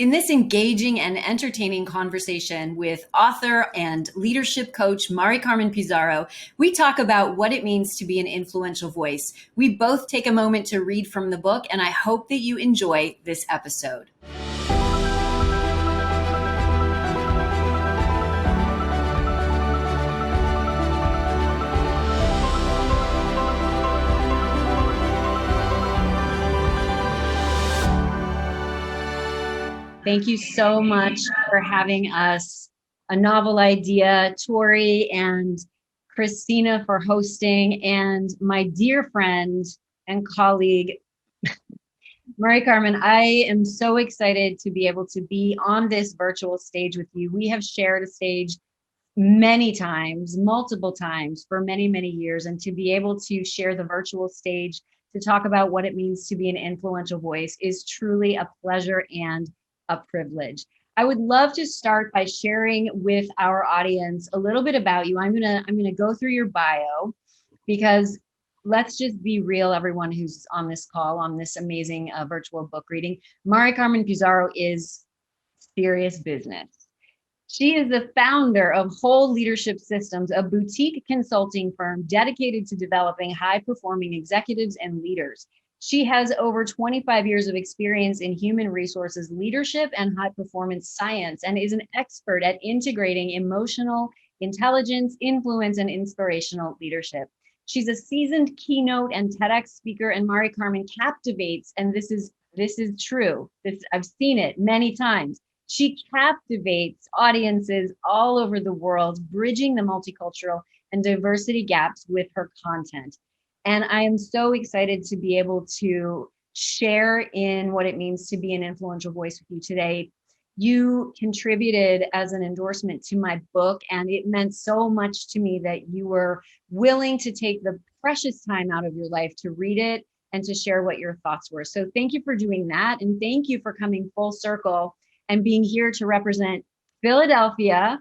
In this engaging and entertaining conversation with author and leadership coach Mari Carmen Pizarro, we talk about what it means to be an influential voice. We both take a moment to read from the book, and I hope that you enjoy this episode. Thank you so much for having us. A Novel Idea, Tori and Christina for hosting, and my dear friend and colleague, Mari Carmen. I am so excited to be able to be on this virtual stage with you. We have shared a stage many times, multiple times for many, many years, and to be able to share the virtual stage to talk about what it means to be an influential voice is truly a pleasure and a privilege. I would love to start by sharing with our audience a little bit about you. I'm gonna go through your bio, because let's just be real, everyone who's on this call, on this amazing virtual book reading. Mari Carmen Pizarro is serious business. She is the founder of Whole Leadership Systems, a boutique consulting firm dedicated to developing high-performing executives and leaders. She has over 25 years of experience in human resources leadership and high-performance science, and is an expert at integrating emotional intelligence, influence, and inspirational leadership. She's a seasoned keynote and TEDx speaker, and Mari Carmen captivates, and this is true. I've seen it many times. She captivates audiences all over the world, bridging the multicultural and diversity gaps with her content. And I am so excited to be able to share in what it means to be an influential voice with you today. You contributed as an endorsement to my book, and it meant so much to me that you were willing to take the precious time out of your life to read it and to share what your thoughts were. So thank you for doing that. And thank you for coming full circle and being here to represent Philadelphia,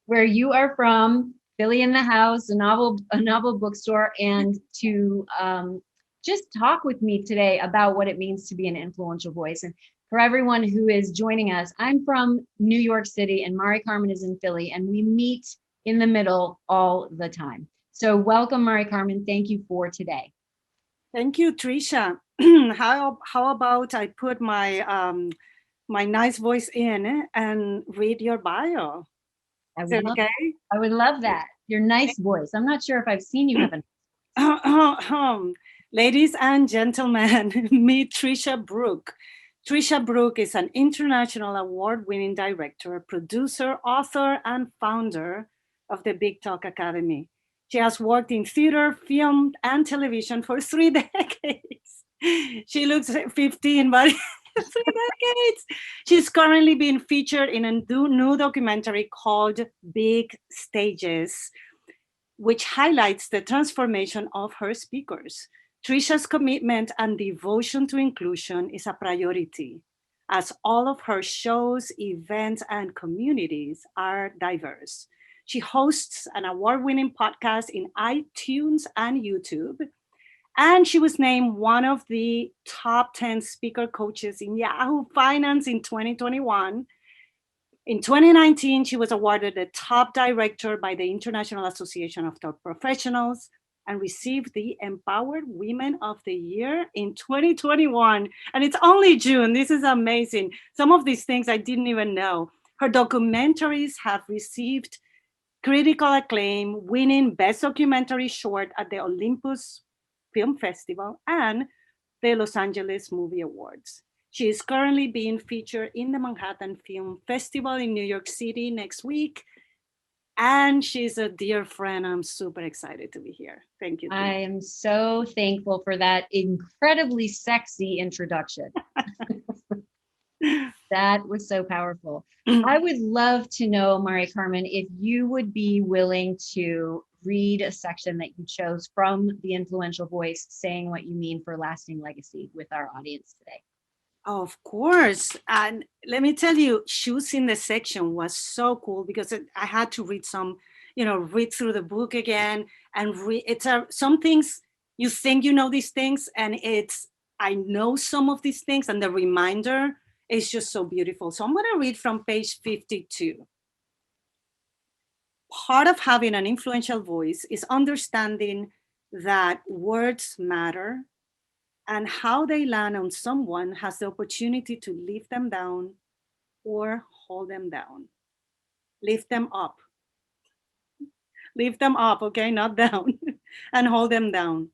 where you are from. Philly in the house, a novel bookstore, and to just talk with me today about what it means to be an influential voice. And for everyone who is joining us, I'm from New York City and Mari Carmen is in Philly, and we meet in the middle all the time. So welcome, Mari Carmen. Thank you for today. Thank you, Tricia. How about I put my my nice voice in and read your bio? I would love that. Your nice voice. I'm not sure if I've seen you have a Ladies and gentlemen, meet Tricia Brouk. Tricia Brouk is an international award-winning director, producer, author, and founder of the Big Talk Academy. She has worked in theater, film, and television for 3 decades. She looks 15, but 3 decades. She's currently being featured in a new documentary called Big Stages, which highlights the transformation of her speakers. Tricia's commitment and devotion to inclusion is a priority, as all of her shows, events, and communities are diverse. She hosts an award-winning podcast in iTunes and YouTube, and she was named one of the top 10 speaker coaches in Yahoo Finance in 2021. In 2019, she was awarded the top director by the International Association of Top Professionals and received the Empowered Women of the Year in 2021. And it's only June. This is amazing. Some of these things I didn't even know. Her documentaries have received critical acclaim, winning Best Documentary Short at the Olympus Film Festival and the Los Angeles Movie Awards. She is currently being featured in the Manhattan Film Festival in New York City next week. And she's a dear friend. I'm super excited to be here. Thank you. I am so thankful for that incredibly sexy introduction. That was so powerful. I would love to know, Mari Carmen, if you would be willing to read a section that you chose from The Influential Voice, saying what you mean for lasting legacy with our audience today. Of course. And let me tell you, choosing the section was so cool because I had to read read through the book again and some things you think you know these things, and I know some of these things, and the reminder It's just so beautiful. So I'm going to read from page 52. Part of having an influential voice is understanding that words matter, and how they land on someone has the opportunity to lift them down or hold them down. Lift them up. Lift them up, okay, not down, and hold them down.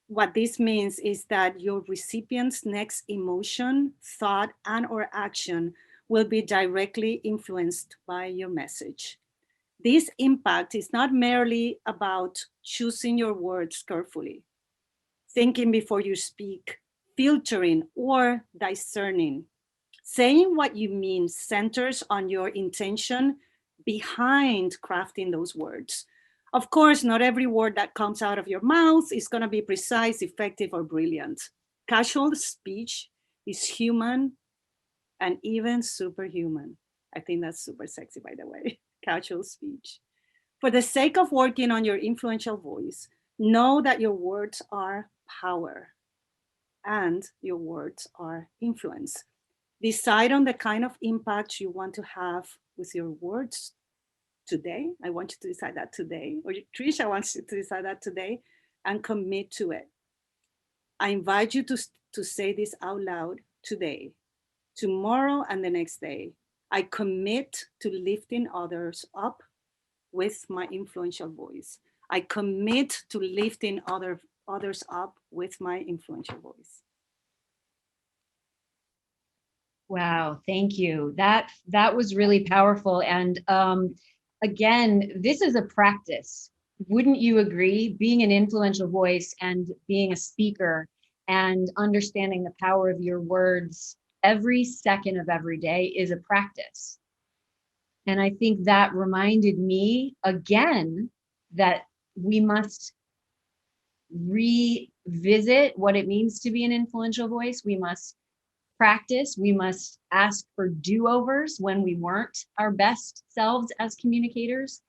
What this means is that your recipient's next emotion, thought, and or action will be directly influenced by your message. This impact is not merely about choosing your words carefully, thinking before you speak, filtering, or discerning. Saying what you mean centers on your intention behind crafting those words. Of course, not every word that comes out of your mouth is going to be precise, effective, or brilliant. Casual speech is human and even superhuman. I think that's super sexy, by the way, casual speech. For the sake of working on your influential voice, know that your words are power and your words are influence. Decide on the kind of impact you want to have with your words today. I want you to decide that today, or Tricia wants you to decide that today, and commit to it. I invite you to say this out loud today, tomorrow, and the next day. I commit to lifting others up with my influential voice. I commit to lifting others up with my influential voice. Wow, thank you. That was really powerful. And again, this is a practice. Wouldn't you agree? Being an influential voice and being a speaker and understanding the power of your words every second of every day is a practice. And I think that reminded me again that we must revisit what it means to be an influential voice. We must practice. We must ask for do-overs when we weren't our best selves as communicators.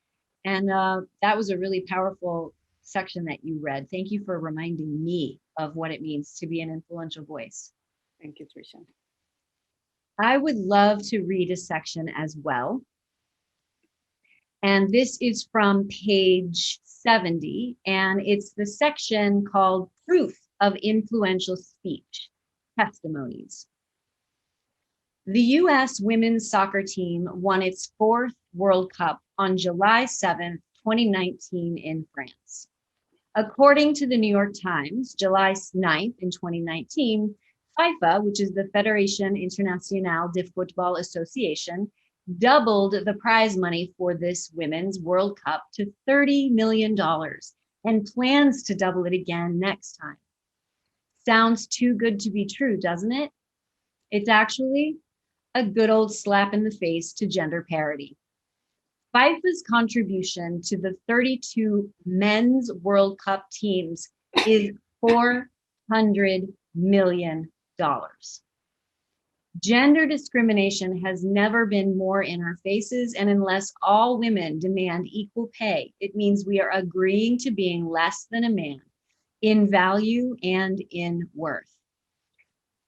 And that was a really powerful section that you read. Thank you for reminding me of what it means to be an influential voice. Thank you, Tricia. I would love to read a section as well. And this is from page 70, and it's the section called Proof of Influential Speech, Testimonies. The U.S. women's soccer team won its 4th World Cup on July 7th, 2019 in France. According to the New York Times, July 9th in 2019, FIFA, which is the Fédération Internationale de Football Association, doubled the prize money for this Women's World Cup to $30 million and plans to double it again next time. Sounds too good to be true, doesn't it? It's actually a good old slap in the face to gender parity. FIFA's contribution to the 32 men's World Cup teams is $400 million. Gender discrimination has never been more in our faces, and unless all women demand equal pay, it means we are agreeing to being less than a man in value and in worth.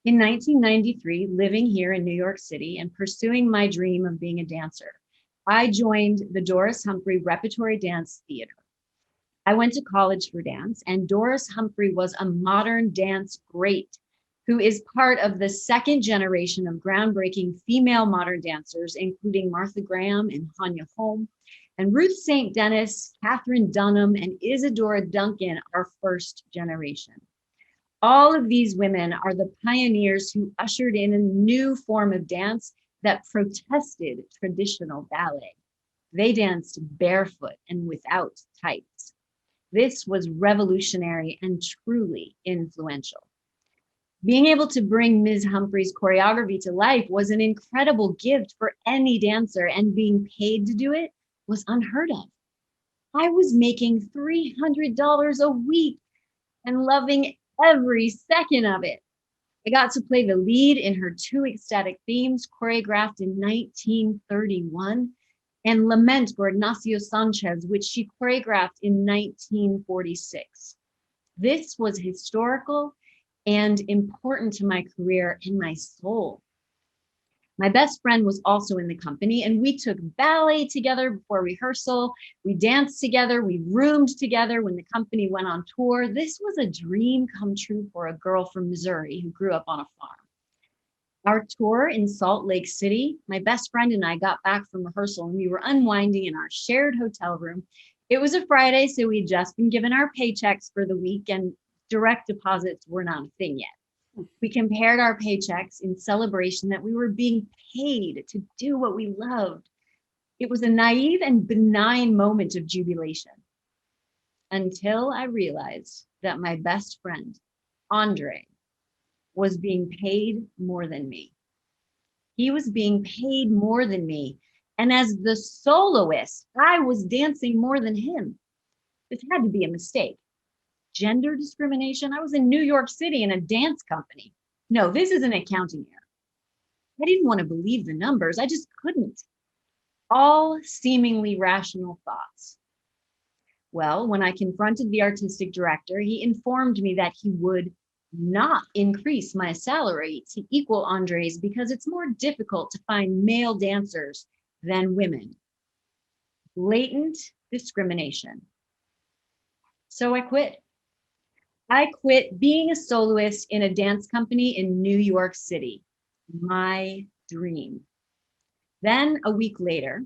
In 1993, living here in New York City and pursuing my dream of being a dancer, I joined the Doris Humphrey Repertory Dance Theater. I went to college for dance, and Doris Humphrey was a modern dance great who is part of the second generation of groundbreaking female modern dancers, including Martha Graham and Hanya Holm, and Ruth St. Denis, Catherine Dunham, and Isadora Duncan are first generation. All of these women are the pioneers who ushered in a new form of dance that protested traditional ballet. They danced barefoot and without tights. This was revolutionary and truly influential. Being able to bring Ms. Humphrey's choreography to life was an incredible gift for any dancer, and being paid to do it was unheard of. I was making $300 a week and loving every second of it. I got to play the lead in her 2 ecstatic themes choreographed in 1931 and Lament for Ignacio Sanchez, which she choreographed in 1946. This was historical and important to my career and my soul. My best friend was also in the company, and we took ballet together before rehearsal. We danced together. We roomed together when the company went on tour. This was a dream come true for a girl from Missouri who grew up on a farm. Our tour in Salt Lake City, my best friend and I got back from rehearsal and we were unwinding in our shared hotel room. It was a Friday, so we'd just been given our paychecks for the week and direct deposits were not a thing yet. We compared our paychecks in celebration that we were being paid to do what we loved. It was a naive and benign moment of jubilation until I realized that my best friend, Andre, was being paid more than me. He was being paid more than me. And as the soloist, I was dancing more than him. This had to be a mistake. Gender discrimination? I was in New York City in a dance company. No, this is an accounting error. I didn't want to believe the numbers. I just couldn't. All seemingly rational thoughts. Well, when I confronted the artistic director, he informed me that he would not increase my salary to equal Andre's because it's more difficult to find male dancers than women. Blatant discrimination. So I quit. I quit being a soloist in a dance company in New York City. My dream. Then a week later,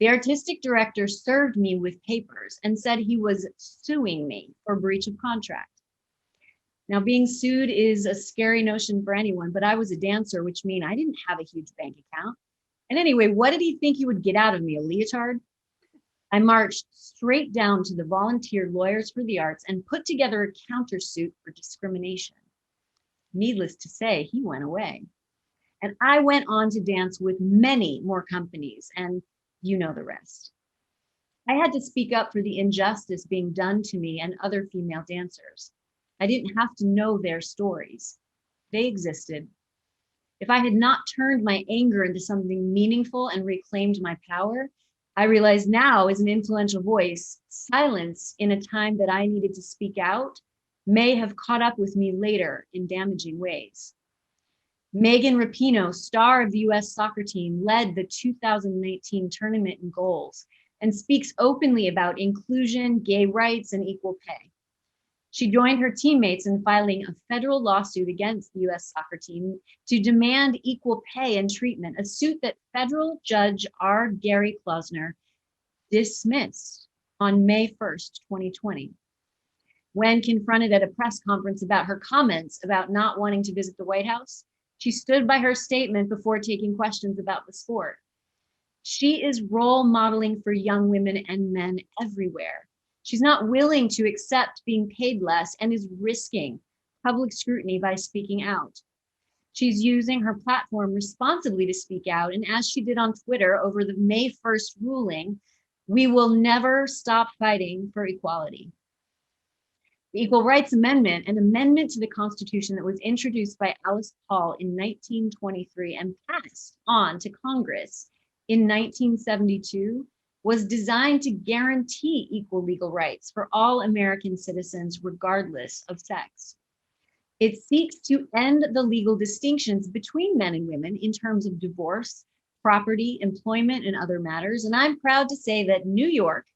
the artistic director served me with papers and said he was suing me for breach of contract. Now, being sued is a scary notion for anyone, but I was a dancer, which means I didn't have a huge bank account. And anyway, what did he think he would get out of me, a leotard? I marched straight down to the Volunteer Lawyers for the Arts and put together a countersuit for discrimination. Needless to say, he went away. And I went on to dance with many more companies, and you know the rest. I had to speak up for the injustice being done to me and other female dancers. I didn't have to know their stories. They existed. If I had not turned my anger into something meaningful and reclaimed my power, I realize now, as an influential voice, silence in a time that I needed to speak out may have caught up with me later in damaging ways. Megan Rapinoe, star of the US soccer team, led the 2019 tournament in goals and speaks openly about inclusion, gay rights, and equal pay. She joined her teammates in filing a federal lawsuit against the US soccer team to demand equal pay and treatment, a suit that federal judge R. Gary Klausner dismissed on May 1st, 2020. When confronted at a press conference about her comments about not wanting to visit the White House, she stood by her statement before taking questions about the sport. She is role modeling for young women and men everywhere. She's not willing to accept being paid less and is risking public scrutiny by speaking out. She's using her platform responsibly to speak out. And as she did on Twitter over the May 1st ruling, we will never stop fighting for equality. The Equal Rights Amendment, an amendment to the Constitution that was introduced by Alice Paul in 1923 and passed on to Congress in 1972, was designed to guarantee equal legal rights for all American citizens, regardless of sex. It seeks to end the legal distinctions between men and women in terms of divorce, property, employment, and other matters. And I'm proud to say that New York,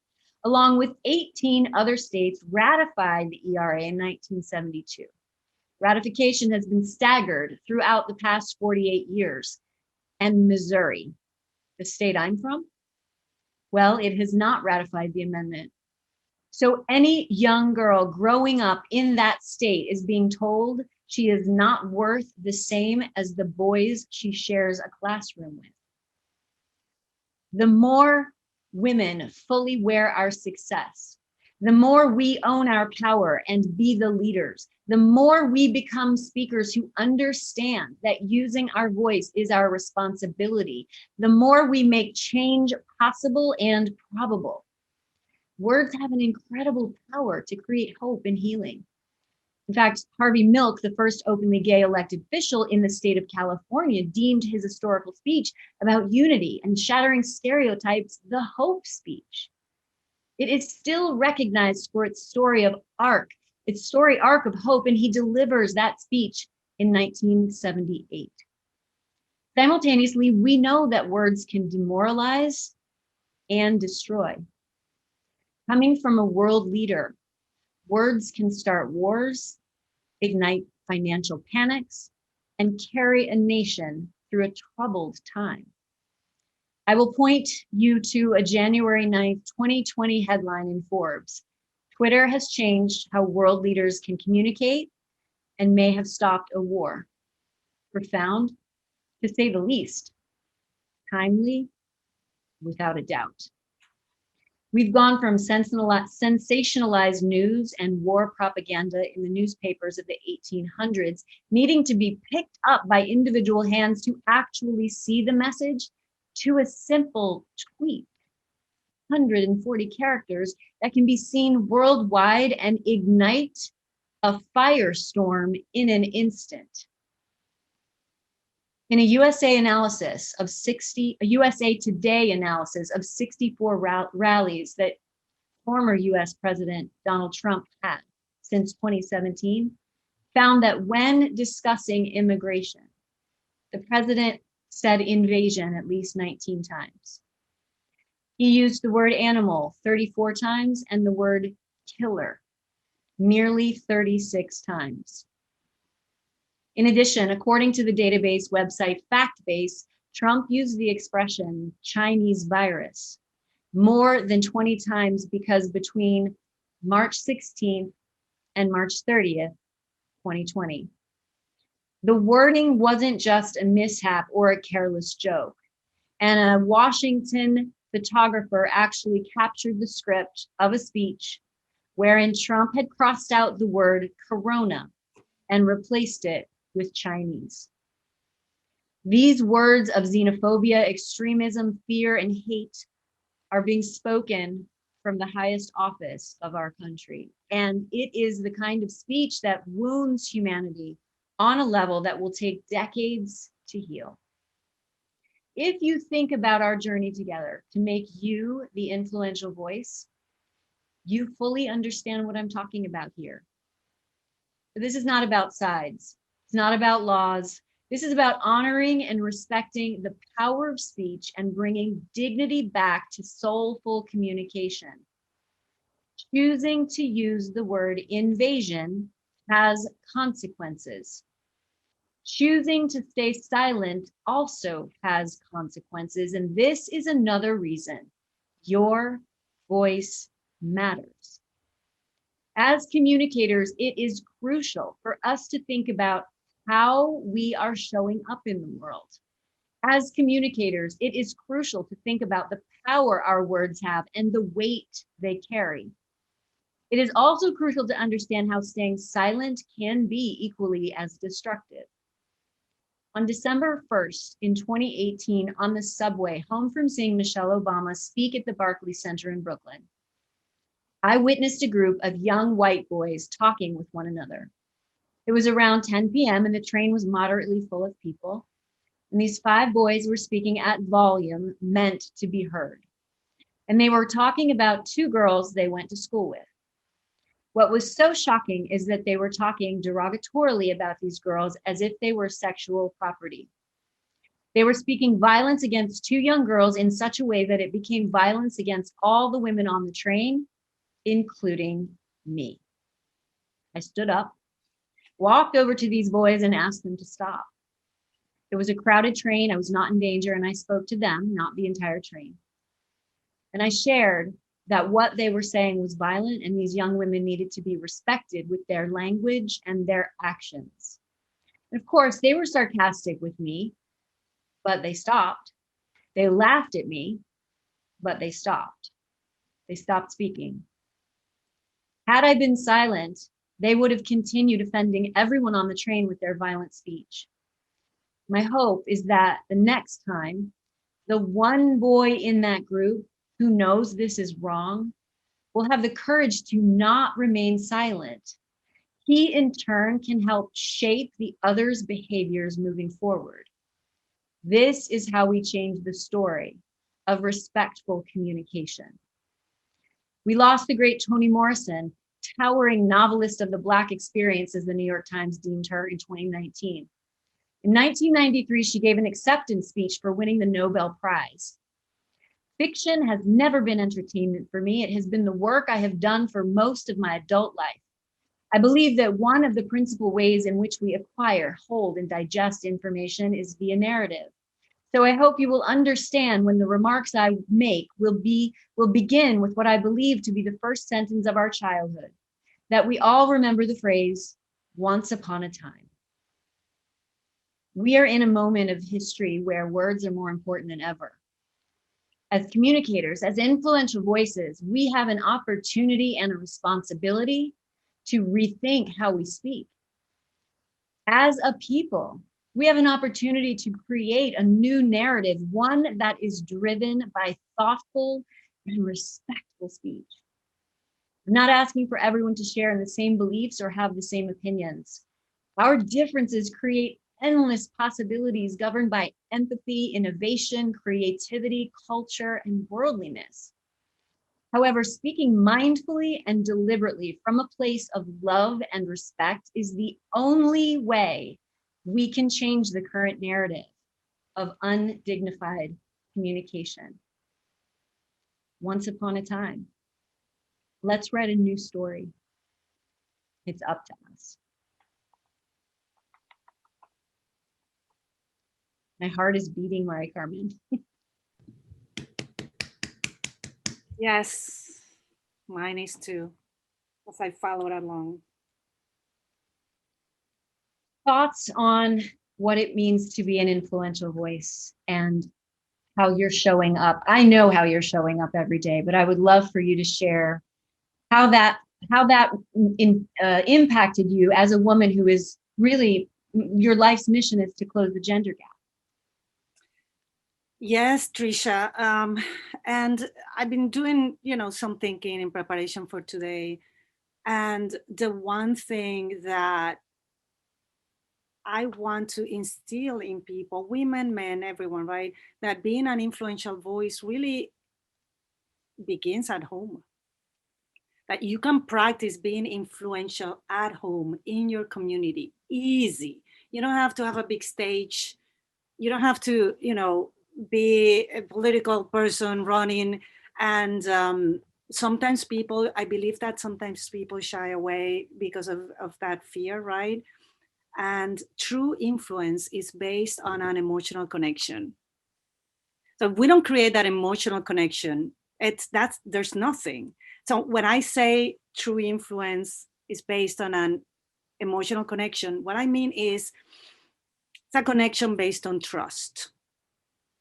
along with 18 other states, ratified the ERA in 1972. Ratification has been staggered throughout the past 48 years. And Missouri, the state I'm from, well, it has not ratified the amendment. So any young girl growing up in that state is being told she is not worth the same as the boys she shares a classroom with. The more women fully wear our success, the more we own our power and be the leaders, the more we become speakers who understand that using our voice is our responsibility, the more we make change possible and probable. Words have an incredible power to create hope and healing. In fact, Harvey Milk, the first openly gay elected official in the state of California, deemed his historical speech about unity and shattering stereotypes the hope speech. It is still recognized for its story of ARC, its story arc of hope, and he delivers that speech in 1978. Simultaneously, we know that words can demoralize and destroy. Coming from a world leader, words can start wars, ignite financial panics, and carry a nation through a troubled time. I will point you to a January 9th, 2020 headline in Forbes. Twitter has changed how world leaders can communicate and may have stopped a war. Profound, to say the least. Timely, without a doubt. We've gone from sensationalized news and war propaganda in the newspapers of the 1800s, needing to be picked up by individual hands to actually see the message, to a simple tweet, 140 characters, that can be seen worldwide and ignite a firestorm in an instant. In a USA Today analysis of 64 rallies that former US President Donald Trump had since 2017, found that when discussing immigration, the president said invasion at least 19 times. He used the word animal 34 times and the word killer nearly 36 times. In addition, according to the database website FactBase, Trump used the expression Chinese virus more than 20 times because between March 16th and March 30th, 2020, the wording wasn't just a mishap or a careless joke. And a Washington photographer actually captured the script of a speech wherein Trump had crossed out the word corona and replaced it with Chinese. These words of xenophobia, extremism, fear, and hate are being spoken from the highest office of our country. And it is the kind of speech that wounds humanity on a level that will take decades to heal. If you think about our journey together to make you the influential voice, you fully understand what I'm talking about here. But this is not about sides. It's not about laws. This is about honoring and respecting the power of speech and bringing dignity back to soulful communication. Choosing to use the word invasion has consequences. Choosing to stay silent also has consequences. And this is another reason your voice matters. As communicators, it is crucial for us to think about how we are showing up in the world. As communicators, it is crucial to think about the power our words have and the weight they carry. It is also crucial to understand how staying silent can be equally as destructive. On December 1st in 2018, on the subway, home from seeing Michelle Obama speak at the Barclays Center in Brooklyn, I witnessed a group of young white boys talking with one another. It was around 10 p.m. and the train was moderately full of people. And these 5 boys were speaking at volume meant to be heard. And they were talking about 2 girls they went to school with. What was so shocking is that they were talking derogatorily about these girls as if they were sexual property. They were speaking violence against 2 young girls in such a way that it became violence against all the women on the train, including me. I stood up, walked over to these boys and asked them to stop. It was a crowded train. I was not in danger, and I spoke to them, not the entire train. And I shared that what they were saying was violent and these young women needed to be respected with their language and their actions. And of course, they were sarcastic with me, but they stopped. They laughed at me, but they stopped. They stopped speaking. Had I been silent, they would have continued offending everyone on the train with their violent speech. My hope is that the next time, the one boy in that group who knows this is wrong will have the courage to not remain silent. He, in turn, can help shape the other's behaviors moving forward. This is how we change the story of respectful communication. We lost the great Toni Morrison towering novelist of the Black experience, as the New York Times deemed her in 2019. In 1993, she gave an acceptance speech for winning the Nobel Prize. Fiction has never been entertainment for me. It has been the work I have done for most of my adult life. I believe that one of the principal ways in which we acquire, hold, and digest information is via narrative. So I hope you will understand when the remarks I make will begin with what I believe to be the first sentence of our childhood, that we all remember the phrase, once upon a time. We are in a moment of history where words are more important than ever. As communicators, as influential voices, we have an opportunity and a responsibility to rethink how we speak. As a people, we have an opportunity to create a new narrative, one that is driven by thoughtful and respectful speech. I'm not asking for everyone to share in the same beliefs or have the same opinions. Our differences create endless possibilities governed by empathy, innovation, creativity, culture, and worldliness. However, speaking mindfully and deliberately from a place of love and respect is the only way we can change the current narrative of undignified communication. Once upon a time, let's write a new story. It's up to us. My heart is beating, Mari Carmen. Yes, mine is too, as I followed along. Thoughts on what it means to be an influential voice and how you're showing up. I know how you're showing up every day, but I would love for you to share how that impacted you as a woman who is really, your life's mission is to close the gender gap. Yes, Tricia. And I've been doing, some thinking in preparation for today. And the one thing that I want to instill in people, women, men, everyone, right? That being an influential voice really begins at home. That you can practice being influential at home in your community. Easy. You don't have to have a big stage. You don't have to, be a political person running. And sometimes people, I believe that sometimes people shy away because of that fear, right? And true influence is based on an emotional connection. So if we don't create that emotional connection, there's nothing. So when I say true influence is based on an emotional connection, what I mean is it's a connection based on trust,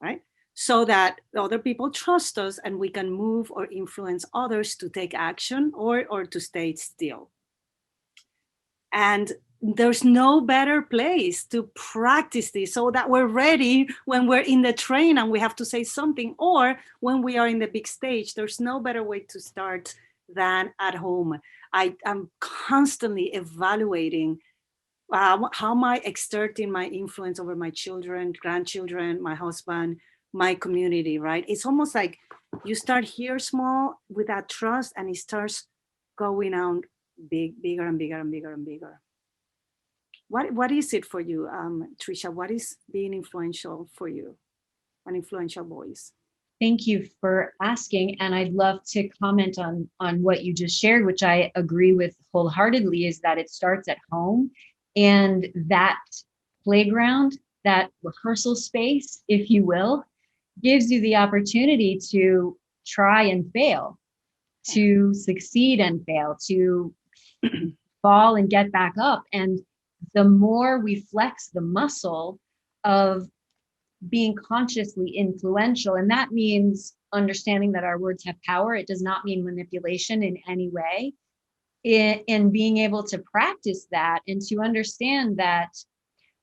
right? So that other people trust us and we can move or influence others to take action or to stay still. And there's no better place to practice this so that we're ready when we're in the train and we have to say something, or when we are in the big stage. There's no better way to start than at home. I am constantly evaluating how am I exerting my influence over my children, grandchildren, my husband, my community, right? It's almost like you start here small with that trust and it starts going out bigger and bigger and bigger and bigger. What is it for you, Tricia? What is being influential for you, an influential voice? Thank you for asking. And I'd love to comment on what you just shared, which I agree with wholeheartedly, is that it starts at home. And that playground, that rehearsal space, if you will, gives you the opportunity to try and fail, to succeed and fail, to fall and get back up. And the more we flex the muscle of being consciously influential, and that means understanding that our words have power. It does not mean manipulation in any way. In being able to practice that and to understand that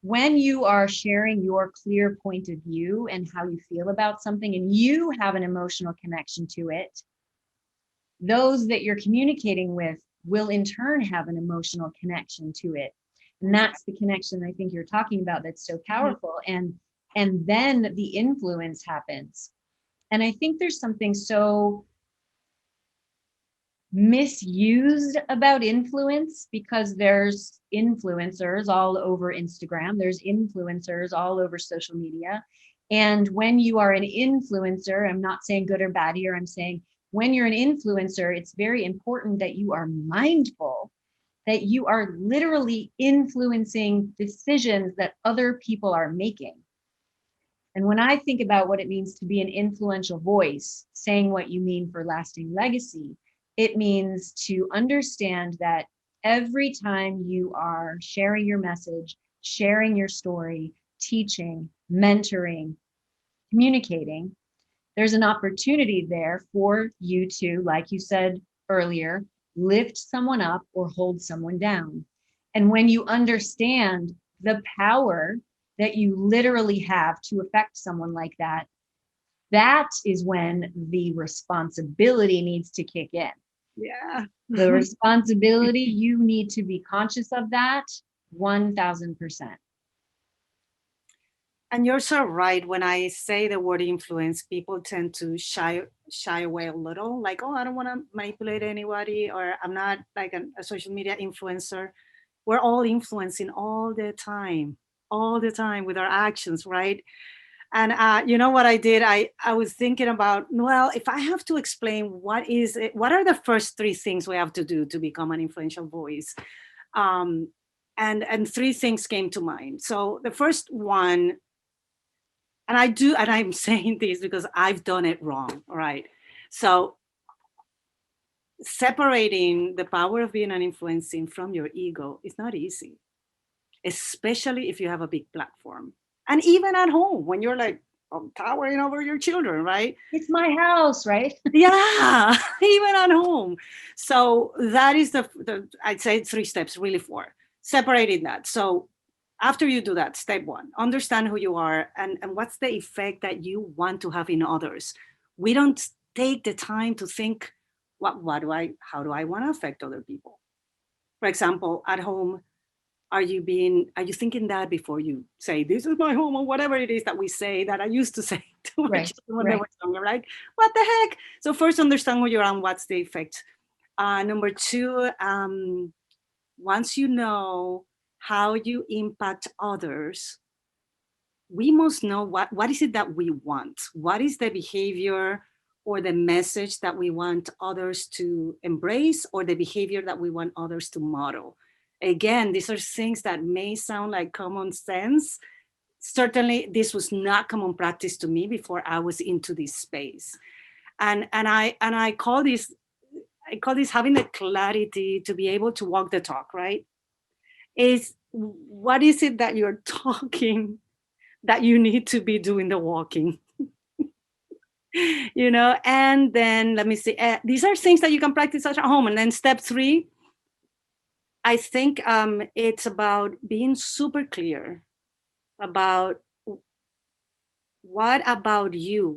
when you are sharing your clear point of view and how you feel about something, and you have an emotional connection to it, those that you're communicating with will in turn have an emotional connection to it. And that's the connection I think you're talking about that's so powerful. And then the influence happens. And I think there's something so misused about influence, because there's influencers all over Instagram, there's influencers all over social media. And when you are an influencer, I'm not saying good or bad here, I'm saying when you're an influencer, it's very important that you are mindful that you are literally influencing decisions that other people are making. And when I think about what it means to be an influential voice, saying what you mean for lasting legacy, it means to understand that every time you are sharing your message, sharing your story, teaching, mentoring, communicating, there's an opportunity there for you to, like you said earlier, lift someone up or hold someone down. And when you understand the power that you literally have to affect someone like that, that is when the responsibility needs to kick in. Yeah. The responsibility, you need to be conscious of that 1000%. And you're so right. When I say the word influence, people tend to shy away a little, like, oh, I don't want to manipulate anybody, or I'm not like a social media influencer. We're all influencing all the time with our actions, right? And you know what I did? I was thinking about, well, if I have to explain what is it, what are the first three things we have to do to become an influential voice? Um, and three things came to mind. So the first one, and I'm saying this because I've done it wrong, right? So separating the power of being an influencing from your ego is not easy, especially if you have a big platform. And even at home, when you're like towering over your children, right? It's my house, right? Yeah, even at home. So that is the I'd say three steps, really four. Separating that. So after you do that, step one, understand who you are and what's the effect that you want to have in others. We don't take the time to think, how do I want to affect other people? For example, at home, are you thinking that before you say this is my home, or whatever it is that we say, that I used to say to my Right, children when they right. were younger, right? What the heck? So first understand who you are and what's the effect. Number two, once you know how you impact others, we must know what is it that we want, what is the behavior or the message that we want others to embrace, or the behavior that we want others to model. Again, these are things that may sound like common sense. Certainly this was not common practice to me before I was into this space. And I call this having the clarity to be able to walk the talk, right? Is what is it that you're talking that you need to be doing the walking? And then let me see, these are things that you can practice at home. And then step three, I think it's about being super clear about what about you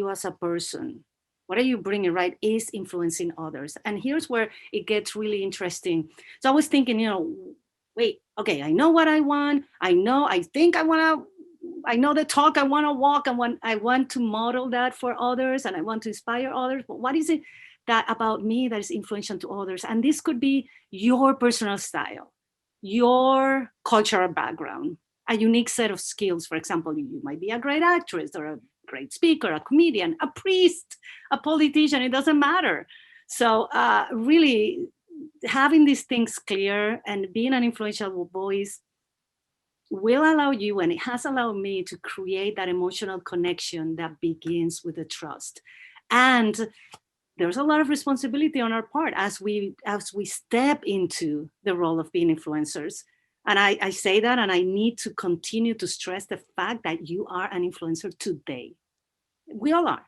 as a person, what are you bringing, right, is influencing others. And here's where it gets really interesting. So I was thinking, wait, okay, I know what I want, I think I want to, I know the talk I want to walk, I want to model that for others, and I want to inspire others. But what is it that about me that is influential to others? And this could be your personal style, your cultural background, a unique set of skills. For example, you might be a great actress or a great speaker, a comedian, a priest, a politician, it doesn't matter. So really having these things clear and being an influential voice will allow you, and it has allowed me, to create that emotional connection that begins with the trust. And there's a lot of responsibility on our part as we step into the role of being influencers. And I say that, and I need to continue to stress the fact that you are an influencer today. We all are.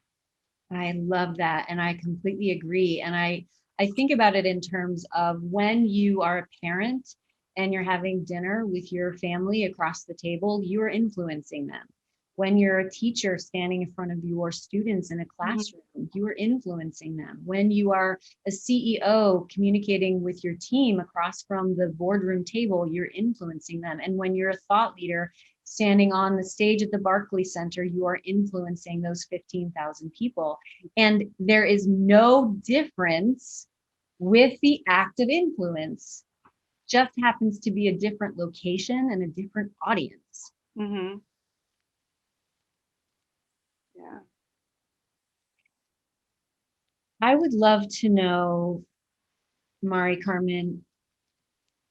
I love that. And I completely agree. And I think about it in terms of when you are a parent and you're having dinner with your family across the table, you're influencing them. When you're a teacher standing in front of your students in a classroom, you are influencing them. When you are a CEO communicating with your team across from the boardroom table, you're influencing them. And when you're a thought leader standing on the stage at the Barclays Center, you are influencing those 15,000 people. And there is no difference with the act of influence. Just happens to be a different location and a different audience. Mm-hmm. Yeah. I would love to know, Mari Carmen,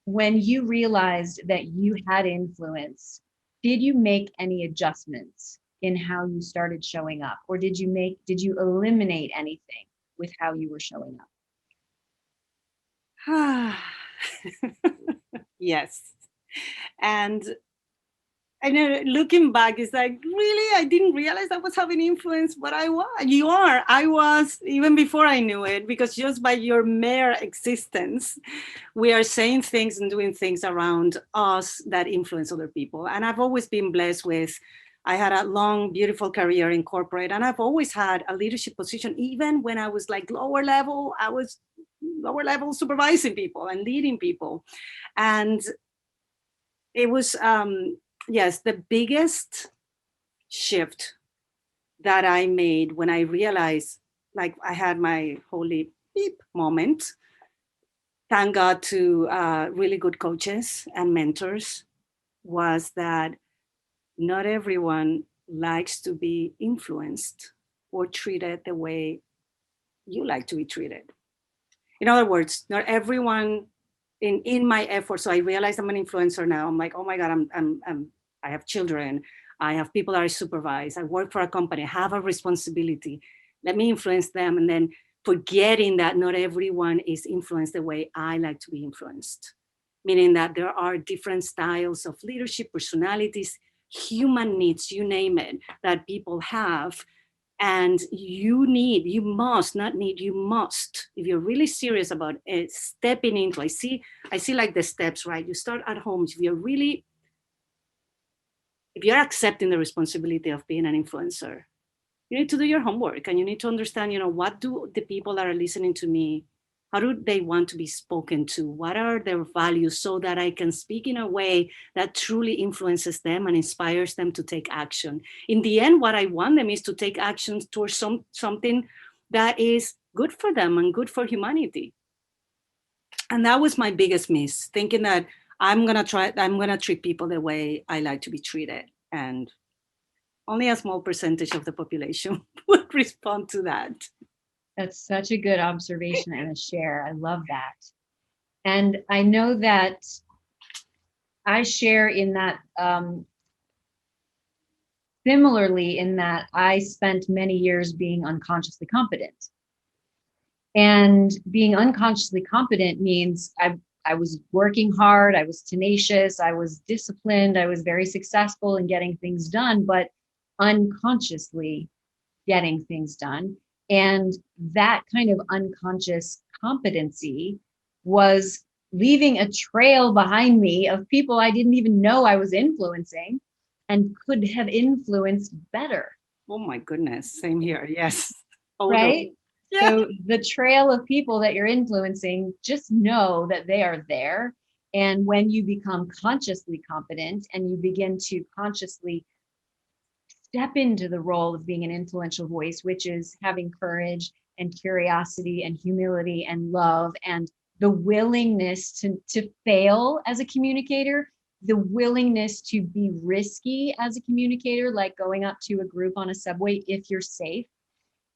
when you realized that you had influence, did you make any adjustments in how you started showing up? Or did you eliminate anything with how you were showing up? Yes. And I know looking back, it's like, really, I didn't realize I was having influence, but I was. You are. I was even before I knew it, because just by your mere existence, we are saying things and doing things around us that influence other people. And I've always been blessed with, I had a long, beautiful career in corporate, and I've always had a leadership position. Even when I was like lower level, I was lower level supervising people and leading people. And it was, yes, the biggest shift that I made when I realized, like, I had my holy beep moment. Thank God to really good coaches and mentors, was that not everyone likes to be influenced or treated the way you like to be treated. In other words, not everyone in my efforts. So I realized I'm an influencer now. I'm like, oh my God, I have children. I have people that I supervise. I work for a company. I have a responsibility. Let me influence them. And then forgetting that not everyone is influenced the way I like to be influenced. Meaning that there are different styles of leadership, personalities, human needs, you name it, that people have. And you must not need, you must, if you're really serious about it, stepping into, I see like the steps, right? You start at home. If you're accepting the responsibility of being an influencer, you need to do your homework, and you need to understand, what do the people that are listening to me, how do they want to be spoken to? What are their values, so that I can speak in a way that truly influences them and inspires them to take action? In the end, what I want them is to take action towards something that is good for them and good for humanity. And that was my biggest miss, thinking that I'm going to treat people the way I like to be treated. And only a small percentage of the population would respond to that. That's such a good observation and a share. I love that. And I know that I share in that, similarly, in that I spent many years being unconsciously competent. And being unconsciously competent means I was working hard, I was tenacious, I was disciplined, I was very successful in getting things done, but unconsciously getting things done. And that kind of unconscious competency was leaving a trail behind me of people I didn't even know I was influencing and could have influenced better. Oh my goodness, same here. Yes. Right? Yeah. So the trail of people that you're influencing, just know that they are there. And when you become consciously competent and you begin to consciously step into the role of being an influential voice, which is having courage and curiosity and humility and love and the willingness to fail as a communicator, the willingness to be risky as a communicator, like going up to a group on a subway if you're safe.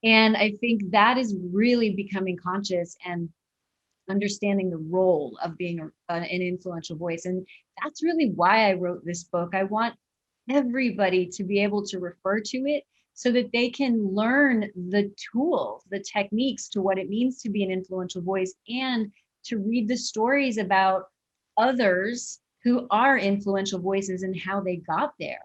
And I think that is really becoming conscious and understanding the role of being an influential voice. And that's really why I wrote this book. I want everybody to be able to refer to it so that they can learn the tools, the techniques to what it means to be an influential voice, and to read the stories about others who are influential voices and how they got there.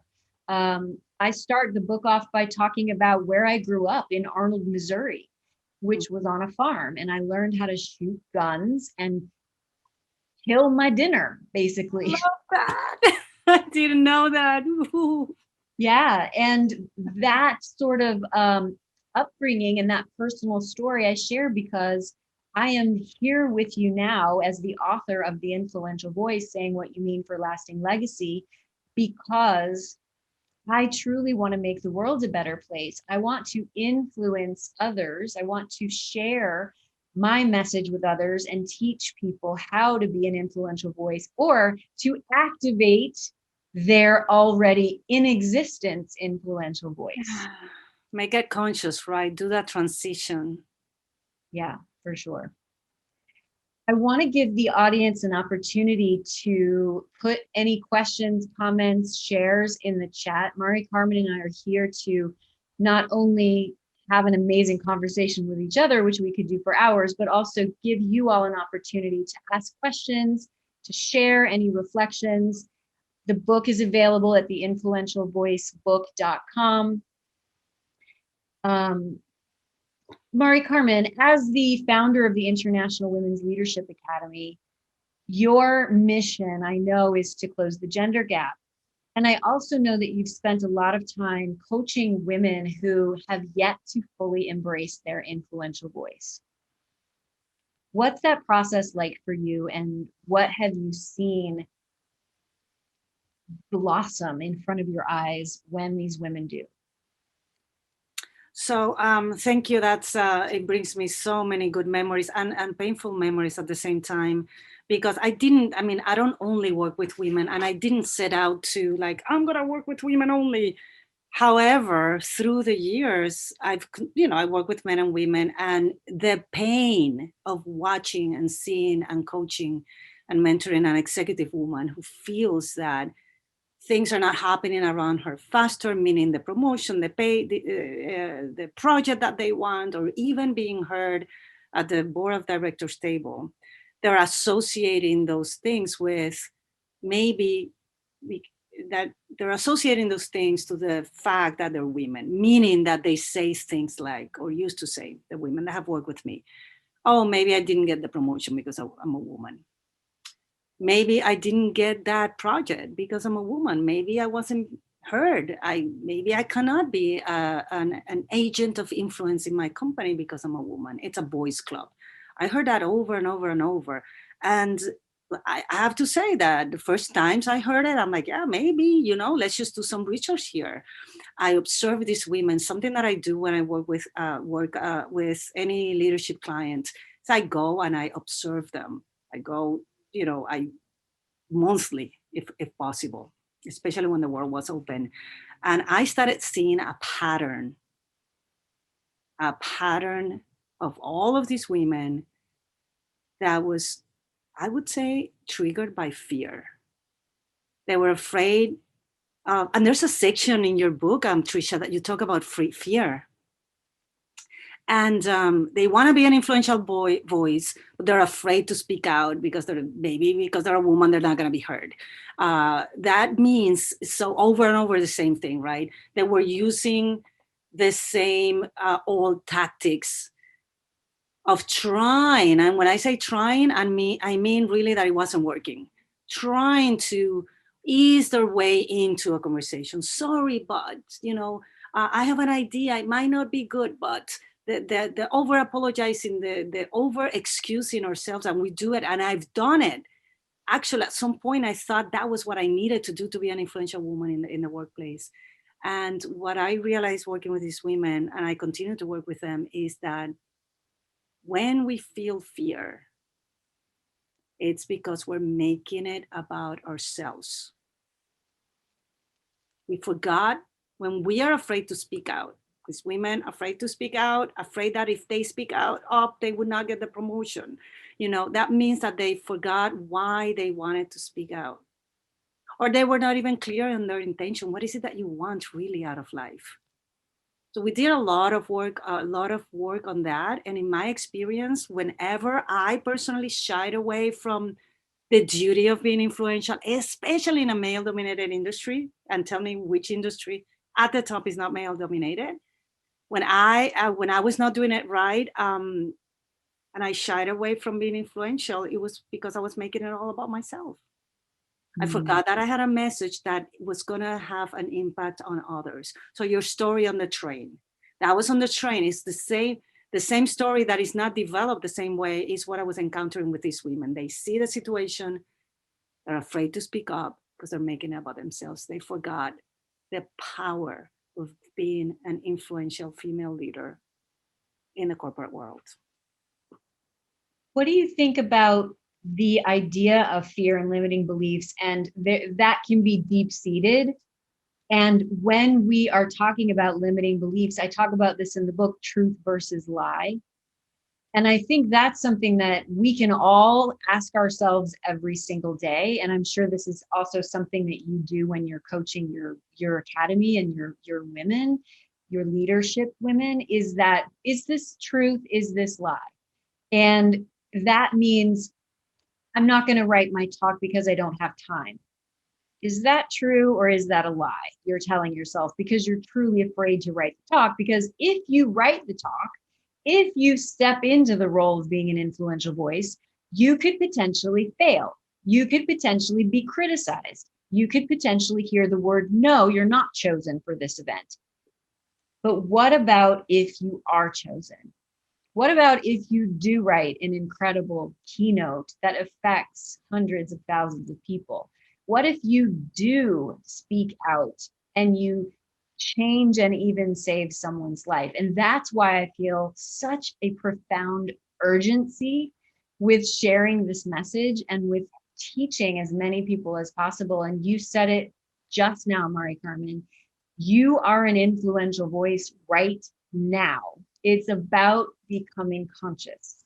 I start the book off by talking about where I grew up in Arnold, Missouri, which was on a farm, and I learned how to shoot guns and kill my dinner, basically. Love that. I didn't know that. Ooh. Yeah, and that sort of upbringing and that personal story I share because I am here with you now as the author of The Influential Voice, saying what you mean for lasting legacy, because I truly want to make the world a better place. I want to influence others. I want to share my message with others and teach people how to be an influential voice or to activate their already in existence influential voice. Make it conscious, right? Do that transition. Yeah, for sure. I want to give the audience an opportunity to put any questions, comments, shares in the chat. Mari Carmen and I are here to not only have an amazing conversation with each other, which we could do for hours, but also give you all an opportunity to ask questions, to share any reflections. The book is available at theinfluentialvoicebook.com. Mari Carmen, as the founder of the International Women's Leadership Academy, your mission, I know, is to close the gender gap. And I also know that you've spent a lot of time coaching women who have yet to fully embrace their influential voice. What's that process like for you, and what have you seen blossom in front of your eyes when these women do? So thank you. That's it brings me so many good memories and painful memories at the same time, because I don't only work with women, and I didn't set out to like, I'm gonna work with women only. However, through the years, I work with men and women, and the pain of watching and seeing and coaching and mentoring an executive woman who feels that things are not happening around her faster, meaning the promotion, the pay, the project that they want, or even being heard at the board of directors table. They're associating those things with maybe that they're associating those things to the fact that they're women, meaning that they say things like, or used to say, the women that have worked with me, oh, maybe I didn't get the promotion because I'm a woman. Maybe I didn't get that project because I'm a woman. Maybe I wasn't heard. Maybe I cannot be an agent of influence in my company because I'm a woman. It's a boys' club. I heard that over and over and over. And I have to say that the first times I heard it, I'm like, yeah, maybe, let's just do some research here. I observe these women. Something that I do when I work with any leadership client is I go and I observe them. I go, I monthly, if possible, especially when the world was open. And I started seeing a pattern of all of these women that was, I would say, triggered by fear. They were afraid. And there's a section in your book, Tricia, that you talk about fear. And they want to be an influential voice, but they're afraid to speak out because they're a woman, they're not going to be heard. That means, so over and over the same thing, right? They were using the same old tactics of trying. And when I say trying, I mean really that it wasn't working. Trying to ease their way into a conversation. Sorry, but, I have an idea. It might not be good, but the over apologizing, the over excusing ourselves, and we do it, and I've done it. Actually, at some point, I thought that was what I needed to do to be an influential woman in the workplace. And what I realized working with these women, and I continue to work with them, is that when we feel fear, it's because we're making it about ourselves. We forgot when we are afraid to speak out. These women afraid to speak out, afraid that if they speak out up, they would not get the promotion. That means that they forgot why they wanted to speak out. Or they were not even clear on their intention. What is it that you want really out of life? So we did a lot of work on that. And in my experience, whenever I personally shied away from the duty of being influential, especially in a male-dominated industry, and tell me which industry at the top is not male-dominated. When I was not doing it right, and I shied away from being influential, it was because I was making it all about myself. I forgot that I had a message that was going to have an impact on others. So your story on the train, that was on the train, is the same story that is not developed the same way is what I was encountering with these women. They see the situation, they're afraid to speak up because they're making it about themselves. They forgot the power of being an influential female leader in the corporate world. What do you think about the idea of fear and limiting beliefs? And that can be deep seated. And when we are talking about limiting beliefs, I talk about this in the book, Truth versus Lie. And I think that's something that we can all ask ourselves every single day. And I'm sure this is also something that you do when you're coaching your academy and your women, your leadership women, is this truth? Is this lie? And that means I'm not going to write my talk because I don't have time. Is that true, or is that a lie you're telling yourself because you're truly afraid to write the talk? Because if you write the talk, if you step into the role of being an influential voice, you could potentially fail. You could potentially be criticized. You could potentially hear the word, no, you're not chosen for this event. But what about if you are chosen? What about if you do write an incredible keynote that affects hundreds of thousands of people? What if you do speak out and you change and even save someone's life? And that's why I feel such a profound urgency with sharing this message and with teaching as many people as possible. And you said it just now, Mari Carmen. You are an influential voice right now. It's about becoming conscious.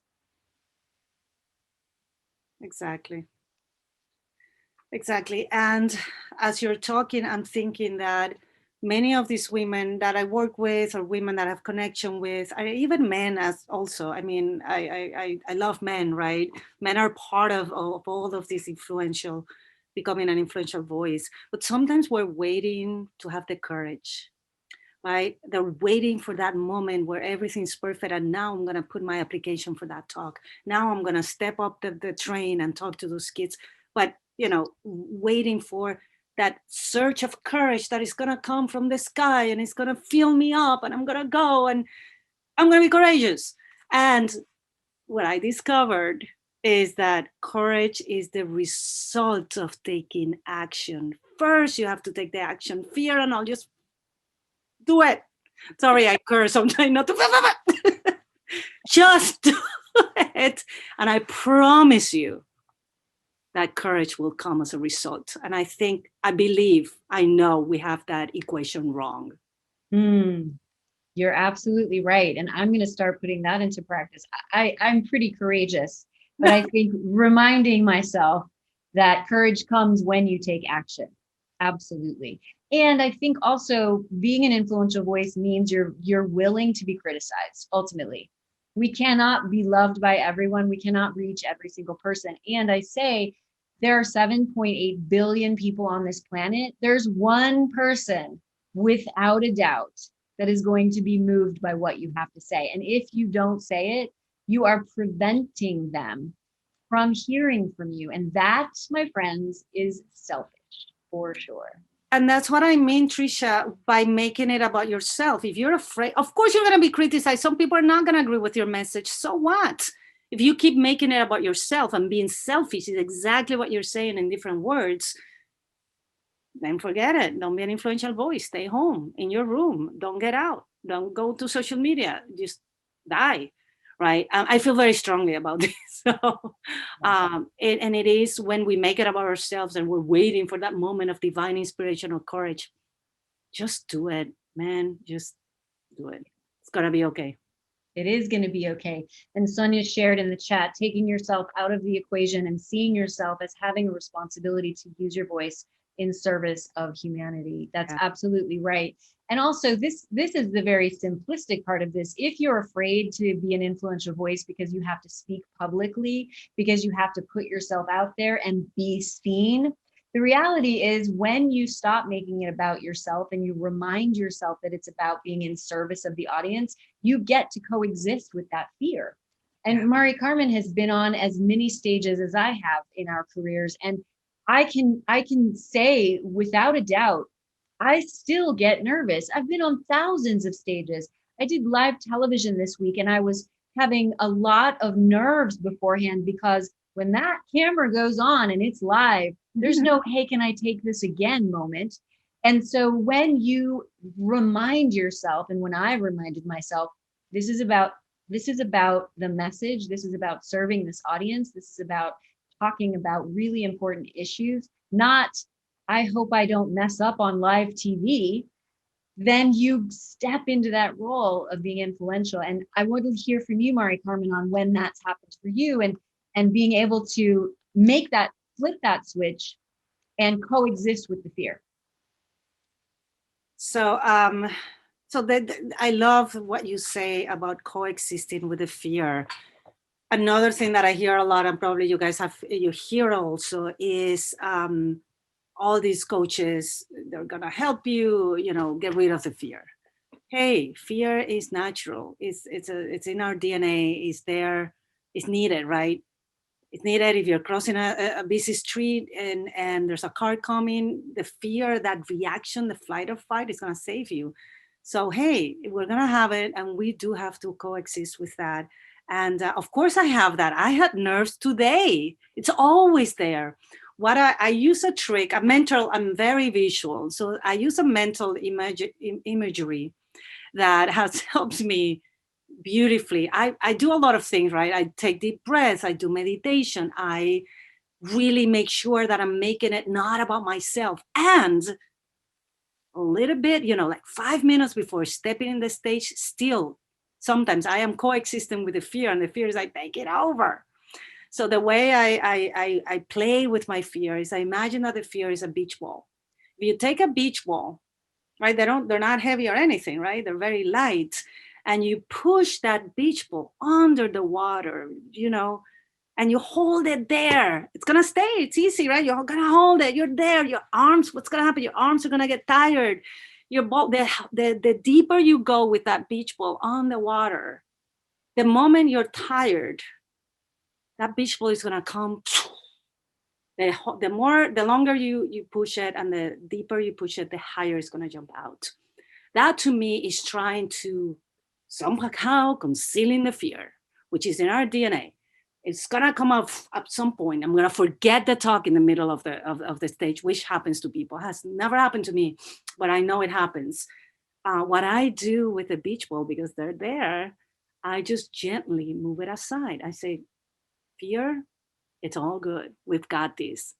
Exactly. Exactly. And as you're talking, I'm thinking that many of these women that I work with, or women that I have connection with, or even men as also. I mean, I love men, right? Men are part of all of this influential, becoming an influential voice. But sometimes we're waiting to have the courage, right? They're waiting for that moment where everything's perfect. And now I'm going to put my application for that talk. Now I'm going to step up the train and talk to those kids. But, waiting for that surge of courage that is going to come from the sky and it's going to fill me up and I'm going to go and I'm going to be courageous. And what I discovered is that courage is the result of taking action. First, you have to take the action. Fear and all, just do it. Sorry, I curse. I'm trying not to. Just do it. And I promise you that courage will come as a result. And I believe, I know we have that equation wrong. You're absolutely right. And I'm going to start putting that into practice. I'm pretty courageous, but I think reminding myself that courage comes when you take action. Absolutely. And I think also being an influential voice means you're willing to be criticized. Ultimately, we cannot be loved by everyone. We cannot reach every single person. And I say there are 7.8 billion people on this planet. There's one person without a doubt that is going to be moved by what you have to say. And if you don't say it, you are preventing them from hearing from you. And that, my friends, is selfish for sure. And that's what I mean, Tricia, by making it about yourself. If you're afraid, of course, you're going to be criticized. Some people are not going to agree with your message. So what? If you keep making it about yourself and being selfish, is exactly what you're saying in different words, then forget it. Don't be an influential voice. Stay home in your room. Don't get out. Don't go to social media. Just die. Right. I feel very strongly about this. So, and it is when we make it about ourselves and we're waiting for that moment of divine inspiration or courage. Just do it, man. Just do it. It's going to be okay. It is going to be okay. And Sonia shared in the chat, taking yourself out of the equation and seeing yourself as having a responsibility to use your voice in service of humanity. That's absolutely right. And also this is the very simplistic part of this. If you're afraid to be an influential voice because you have to speak publicly, because you have to put yourself out there and be seen, the reality is when you stop making it about yourself and you remind yourself that it's about being in service of the audience, you get to coexist with that fear. And Mari Carmen has been on as many stages as I have in our careers. And I can say without a doubt, I still get nervous. I've been on thousands of stages. I did live television this week and I was having a lot of nerves beforehand because when that camera goes on and it's live, there's no, hey, can I take this again moment. And so when you remind yourself, and when I reminded myself, this is about This is about the message. This is about serving this audience. This is about talking about really important issues, not, I hope I don't mess up on live TV. Then you step into that role of being influential. And I want to hear from you, Mari Carmen, on when that's happened for you, and being able to make that, flip that switch and coexist with the fear. So, I love what you say about coexisting with the fear. Another thing that I hear a lot, and probably you guys you hear also, is all these coaches, they're gonna help you, get rid of the fear. Hey, fear is natural. It's in our DNA. It's there. It's needed, right? It's needed if you're crossing a busy street and there's a car coming. The fear, that reaction, the flight or fight is gonna save you. So hey, we're gonna have it, and we do have to coexist with that. And of course, I have that. I had nerves today. It's always there. What I use a trick, a mental. I'm very visual, so I use a mental imagery that has helped me beautifully. I do a lot of things, right? I take deep breaths, I do meditation, I really make sure that I'm making it not about myself. And a little bit, like 5 minutes before stepping in the stage, still, sometimes I am coexisting with the fear, and the fear is like, take it over. So the way I play with my fear is I imagine that the fear is a beach ball. If you take a beach ball, right, they're not heavy or anything, right? They're very light. And you push that beach ball under the water, and you hold it there. It's gonna stay. It's easy, right? You're gonna hold it. You're there. Your arms, what's gonna happen? Your arms are gonna get tired. Your ball, the deeper you go with that beach ball on the water, the moment you're tired, that beach ball is gonna come. The longer you push it and the deeper you push it, the higher it's gonna jump out. That to me is trying to somehow concealing the fear, which is in our DNA. It's gonna come up at some point. I'm gonna forget the talk in the middle of the stage, which happens to people. It has never happened to me, but I know it happens. What I do with the beach ball, because they're there, I just gently move it aside. I say, fear, it's all good. We've got this.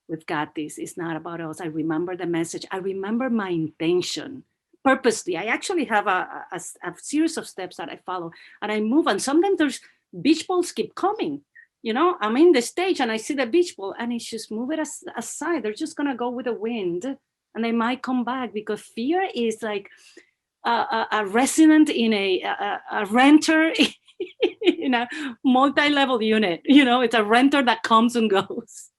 We've got this. It's not about us. I remember the message. I remember my intention purposely. I actually have a series of steps that I follow, and I move. And sometimes there's beach balls keep coming. I'm in the stage and I see the beach ball, and it's just move it aside. They're just gonna go with the wind, and they might come back, because fear is like a resident in a renter in a multi-level unit. It's a renter that comes and goes.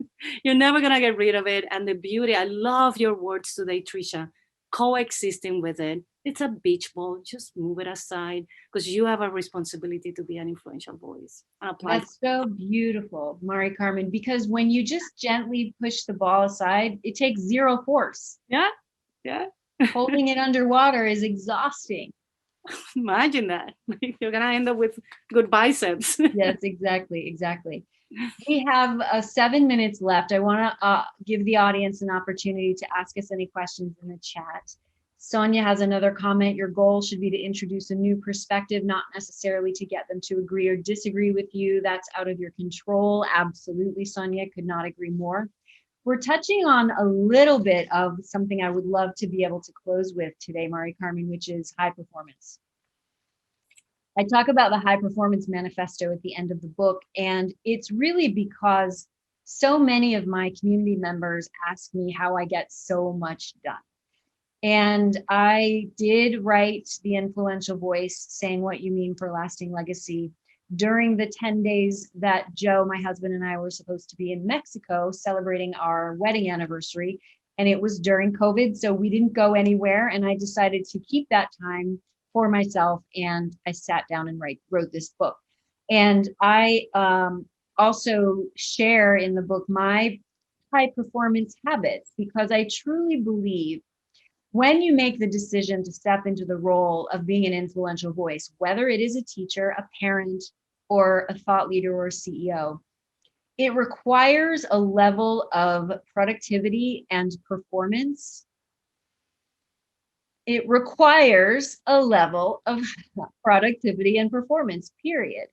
You're never gonna get rid of it. And the beauty, I love your words today, Tricia, coexisting with it. It's a beach ball. Just move it aside, because you have a responsibility to be an influential voice. That's so beautiful, Mari Carmen, because when you just gently push the ball aside, it takes zero force. Yeah. Holding it underwater is exhausting. Imagine that. You're gonna end up with good biceps. Yes, exactly. We have 7 minutes left. I want to give the audience an opportunity to ask us any questions in the chat. Sonia has another comment. Your goal should be to introduce a new perspective, not necessarily to get them to agree or disagree with you. That's out of your control. Absolutely, Sonia, could not agree more. We're touching on a little bit of something I would love to be able to close with today, Mari Carmen, which is high performance. I talk about the high performance manifesto at the end of the book, and it's really because so many of my community members ask me how I get so much done. And I did write The Influential Voice, Saying What You Mean for Lasting Legacy, during the 10 days that Joe, my husband, and I were supposed to be in Mexico celebrating our wedding anniversary. And it was during COVID, so we didn't go anywhere. And I decided to keep that time for myself, and I sat down and wrote this book. And I also share in the book my high performance habits, because I truly believe when you make the decision to step into the role of being an influential voice, whether it is a teacher, a parent, or a thought leader or a CEO, it requires a level of productivity and performance It requires a level of productivity and performance, period.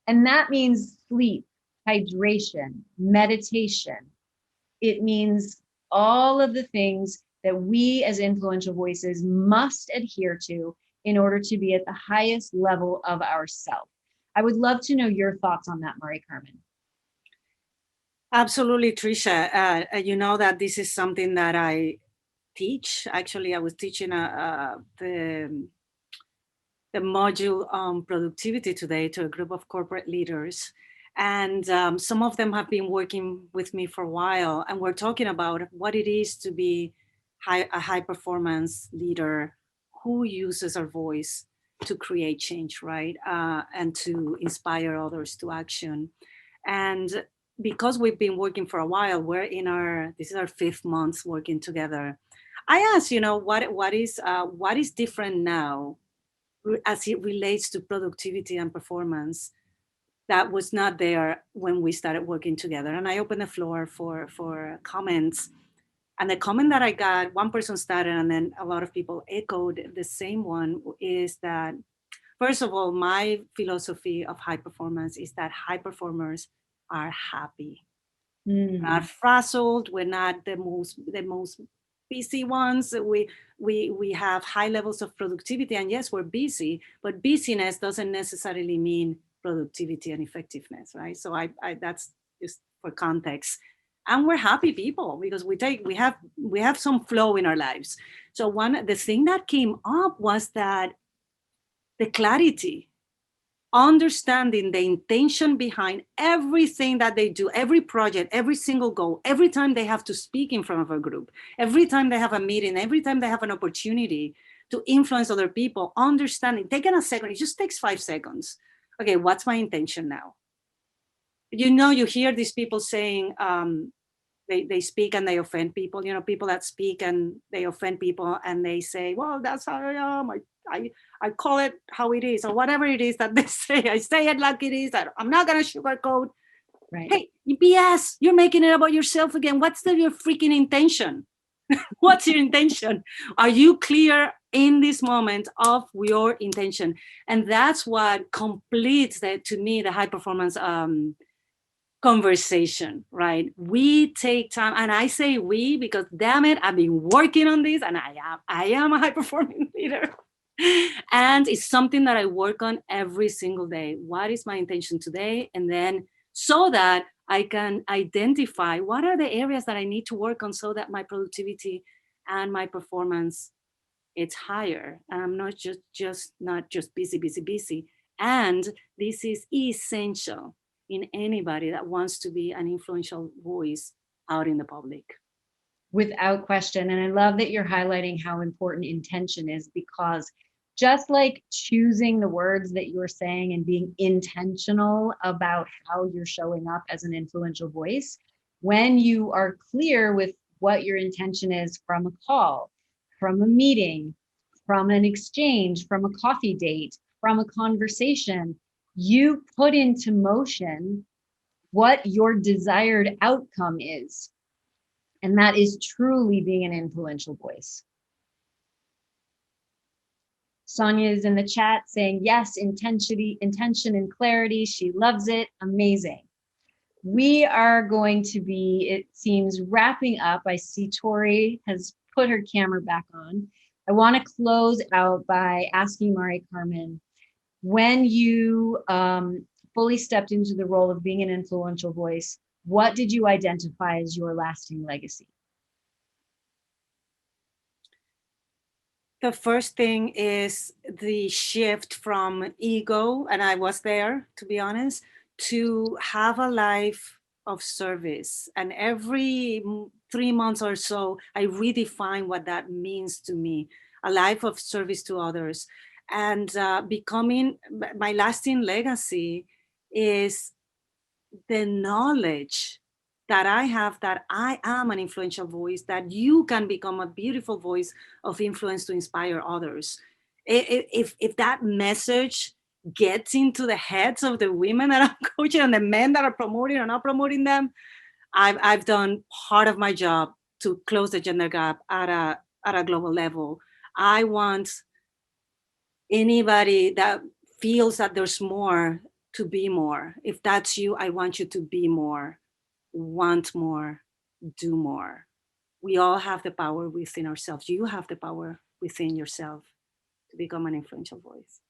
And that means sleep, hydration, meditation. It means all of the things that we as influential voices must adhere to in order to be at the highest level of ourself. I would love to know your thoughts on that, Mari Carmen. Absolutely, Tricia. You know that this is something that I teach. Actually, I was teaching the module on productivity today to a group of corporate leaders. And some of them have been working with me for a while. And we're talking about what it is to be a high performance leader who uses our voice to create change, right? And to inspire others to action. And because we've been working for a while, this is our 5th month working together. I asked, what is different now as it relates to productivity and performance that was not there when we started working together. And I opened the floor for comments. And the comment that I got, one person started, and then a lot of people echoed the same one, is that, first of all, my philosophy of high performance is that high performers are happy. We're not frazzled. We're not the most busy ones. We have high levels of productivity, and yes, we're busy, but busyness doesn't necessarily mean productivity and effectiveness, right? So I that's just for context. And we're happy people because we have some flow in our lives. So the thing that came up was that the clarity, understanding the intention behind everything that they do, every project, every single goal, every time they have to speak in front of a group, every time they have a meeting, every time they have an opportunity to influence other people, understanding, taking a second, it just takes 5 seconds. Okay, what's my intention now? You hear these people saying, they speak and they offend people, people that speak and they offend people and they say, well, that's how I am. I call it how it is, or whatever it is that they say. I say it like it is. I'm not going to sugarcoat. Right. Hey, BS, you're making it about yourself again. What's your freaking intention? What's your intention? Are you clear in this moment of your intention? And that's what completes to me, the high performance conversation, right? We take time, and I say we because damn it, I've been working on this, and I am a high performing leader. And it's something that I work on every single day. What is my intention today? And then so that I can identify what are the areas that I need to work on so that my productivity and my performance it's higher. And I'm not just busy. And this is essential in anybody that wants to be an influential voice out in the public. Without question. And I love that you're highlighting how important intention is, because just like choosing the words that you're saying and being intentional about how you're showing up as an influential voice, when you are clear with what your intention is from a call, from a meeting, from an exchange, from a coffee date, from a conversation, you put into motion what your desired outcome is. And that is truly being an influential voice. Sonia is in the chat saying, yes, intention and clarity. She loves it. Amazing. We are going to be, it seems, wrapping up. I see Tori has put her camera back on. I want to close out by asking Mari Carmen, when you fully stepped into the role of being an influential voice, what did you identify as your lasting legacy? The first thing is the shift from ego, and I was there, to be honest, to have a life of service. And every 3 months or so, I redefine what that means to me, a life of service to others. And becoming, my lasting legacy is the knowledge that I have that I am an influential voice, that you can become a beautiful voice of influence to inspire others. If that message gets into the heads of the women that I'm coaching and the men that are promoting or not promoting them, I've done part of my job to close the gender gap at a global level. I want anybody that feels that there's more to be more. If that's you, I want you to be more, want more, do more. We all have the power within ourselves. You have the power within yourself to become an influential voice.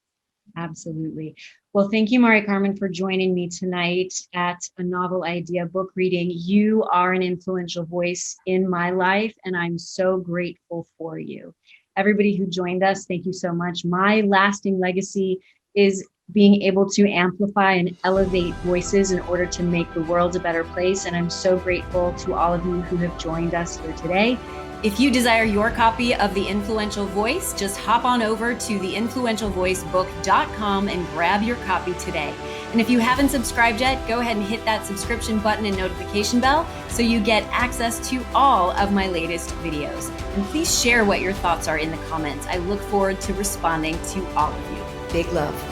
Absolutely. Well, thank you, Mari Carmen, for joining me tonight at a novel idea book reading. You are an influential voice in my life, and I'm so grateful for you. Everybody who joined us, thank you so much. My lasting legacy is being able to amplify and elevate voices in order to make the world a better place. And I'm so grateful to all of you who have joined us here today. If you desire your copy of The Influential Voice, just hop on over to theinfluentialvoicebook.com and grab your copy today. And if you haven't subscribed yet, go ahead and hit that subscription button and notification bell so you get access to all of my latest videos. And please share what your thoughts are in the comments. I look forward to responding to all of you. Big love.